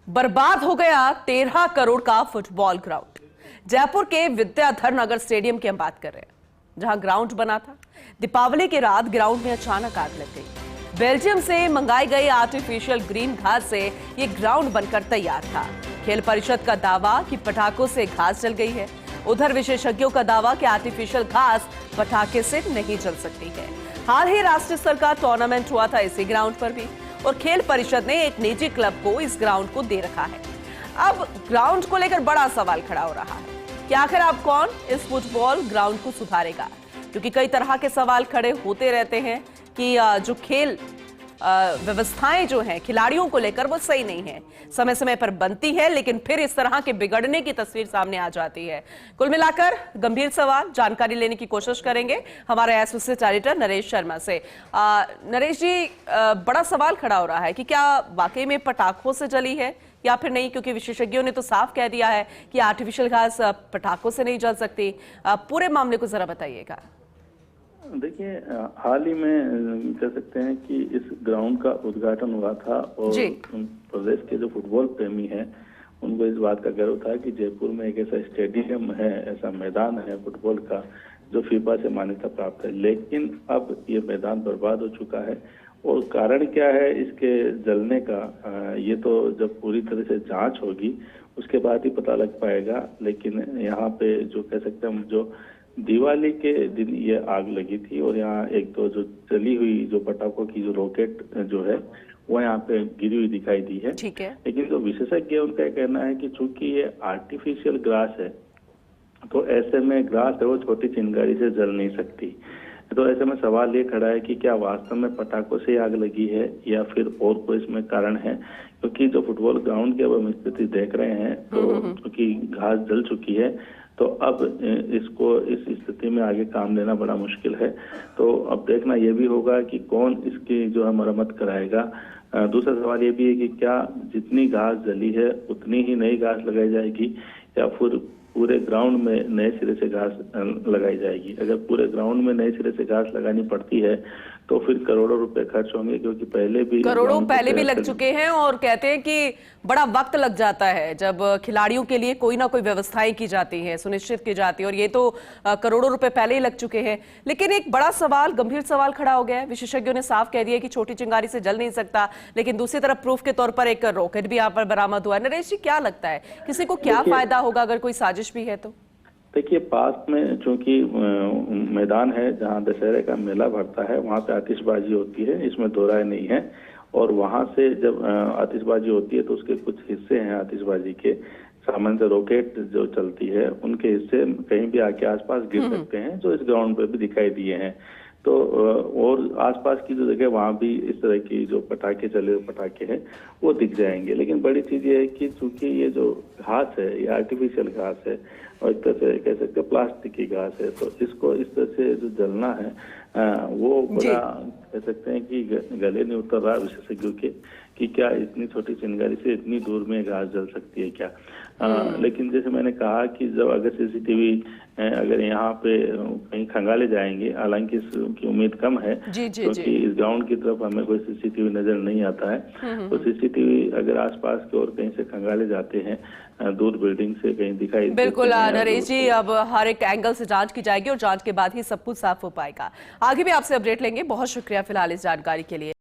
बर्बाद हो गया 13 करोड़ का फुटबॉल ग्राउंड। जयपुर के विद्याधर नगर स्टेडियम की हम बात कर रहे हैं, जहां ग्राउंड बना था। दीपावली की रात ग्राउंड में अचानक आग लग गई। बेल्जियम से मंगाई गई आर्टिफिशियल ग्रीन घास से यह ग्राउंड बनकर तैयार था। खेल परिषद का दावा कि पटाखों से घास जल गई है। उधर विशेषज्ञों का दावा कि आर्टिफिशियल घास पटाखे से नहीं जल सकती है। हाल ही राष्ट्रीय स्तर का टूर्नामेंट हुआ था इसी ग्राउंड पर भी, और खेल परिषद ने एक निजी क्लब को इस ग्राउंड को दे रखा है। अब ग्राउंड को लेकर बड़ा सवाल खड़ा हो रहा है कि आखिर अब कौन इस फुटबॉल ग्राउंड को सुधारेगा, क्योंकि कई तरह के सवाल खड़े होते रहते हैं कि जो खेल व्यवस्थाएं जो हैं खिलाड़ियों को लेकर वो सही नहीं है, समय समय पर बनती है लेकिन फिर इस तरह के बिगड़ने की तस्वीर सामने आ जाती है। कुल मिलाकर गंभीर सवाल, जानकारी लेने की कोशिश करेंगे हमारे एसोसिएट एडिटर नरेश शर्मा से। नरेश जी, बड़ा सवाल खड़ा हो रहा है कि क्या वाकई में पटाखों से जली है या फिर नहीं, क्योंकि विशेषज्ञों ने तो साफ कह दिया है कि आर्टिफिशियल घास पटाखों से नहीं जल सकती। पूरे मामले को जरा बताइएगा। देखिए, हाल ही में कह सकते हैं कि इस ग्राउंड का उद्घाटन हुआ था और प्रदेश के जो फुटबॉल प्रेमी हैं उनको इस बात का गर्व था कि जयपुर में एक ऐसा स्टेडियम है, ऐसा मैदान है फुटबॉल का जो फीफा से मान्यता प्राप्त है। लेकिन अब ये मैदान बर्बाद हो चुका है, और कारण क्या है इसके जलने का, ये तो जब पूरी तरह से जांच होगी उसके बाद ही पता लग पाएगा। लेकिन यहाँ पे जो कह सकते हैं, जो दिवाली के दिन ये आग लगी थी और यहाँ एक तो जो जली हुई जो पटाखों की जो रॉकेट जो है वो यहाँ पे गिरी हुई दिखाई दी है। ठीक है। लेकिन जो विशेषज्ञ उनका कहना है कि चूंकि ये आर्टिफिशियल ग्रास है तो ऐसे में ग्रास है वो छोटी चिंगारी से जल नहीं सकती। तो ऐसे में सवाल ये खड़ा है कि क्या वास्तव में पटाखों से आग लगी है या फिर और कोई इसमें कारण है, क्योंकि जो फुटबॉल ग्राउंड की अब हम स्थिति देख रहे हैं तो क्योंकि घास जल चुकी है तो अब इसको इस स्थिति में आगे काम लेना बड़ा मुश्किल है। तो अब देखना यह भी होगा कि कौन इसकी जो है मरम्मत कराएगा। दूसरा सवाल ये भी है कि क्या जितनी घास जली है उतनी ही नई घास लगाई जाएगी या फिर पूरे ग्राउंड में नए सिरे से घास लगाई जाएगी। अगर पूरे ग्राउंड में नए सिरे से घास लगानी पड़ती है तो फिर करोड़ों रुपए खर्च होंगे, क्योंकि करोड़ों पहले भी लग चुके हैं। और कहते हैं कि बड़ा वक्त लग जाता है जब खिलाड़ियों के लिए कोई ना कोई व्यवस्थाएं की जाती है, सुनिश्चित की जाती है, और ये तो करोड़ों रुपए पहले ही लग चुके हैं। लेकिन एक बड़ा सवाल, गंभीर सवाल खड़ा हो गया है। विशेषज्ञों ने साफ कह दिया कि छोटी चिंगारी से जल नहीं सकता, लेकिन दूसरी तरफ प्रूफ के तौर पर एक रॉकेट भी यहाँ पर बरामद हुआ है। नरेश जी, क्या लगता है किसी को क्या फायदा होगा अगर कोई साजिश भी है तो? देखिए, पास में चूंकि मैदान है जहां दशहरे का मेला भरता है, वहां पे आतिशबाजी होती है, इसमें दो राय नहीं है। और वहां से जब आतिशबाजी होती है तो उसके कुछ हिस्से हैं आतिशबाजी के, सामान्य रॉकेट जो चलती है उनके हिस्से कहीं भी आके आसपास गिर सकते हैं, जो इस ग्राउंड पे भी दिखाई दिए हैं। तो और आसपास की जो जगह वहां भी इस तरह की जो पटाखे चले पटाखे हैं वो दिख जाएंगे। लेकिन बड़ी चीज ये है कि चूंकि ये जो घास है ये आर्टिफिशियल घास है और एक तरह से कह सकते हैं प्लास्टिक की घास है, तो इसको इस तरह से जो जलना है वो बड़ा कह सकते हैं कि गले नहीं उतर रहा विशेषज्ञों के कि क्या इतनी छोटी चिंगारी से इतनी दूर में घास जल सकती है क्या। लेकिन जैसे मैंने कहा कि जब अगर सीसीटीवी अगर यहाँ पे कहीं खंगाले जाएंगे, हालांकि इसकी उम्मीद कम है क्योंकि इस ग्राउंड की तरफ हमें कोई सीसीटीवी नजर नहीं आता है, तो सीसीटीवी अगर आसपास की ओर कहीं से खंगाले जाते हैं दूर बिल्डिंग से कहीं दिखाई। बिल्कुल नरेश जी, अब हर एक एंगल से जांच की जाएगी और जांच के बाद ही सब कुछ साफ हो पाएगा। आगे भी आपसे अपडेट लेंगे। बहुत शुक्रिया फिलहाल इस जानकारी के लिए।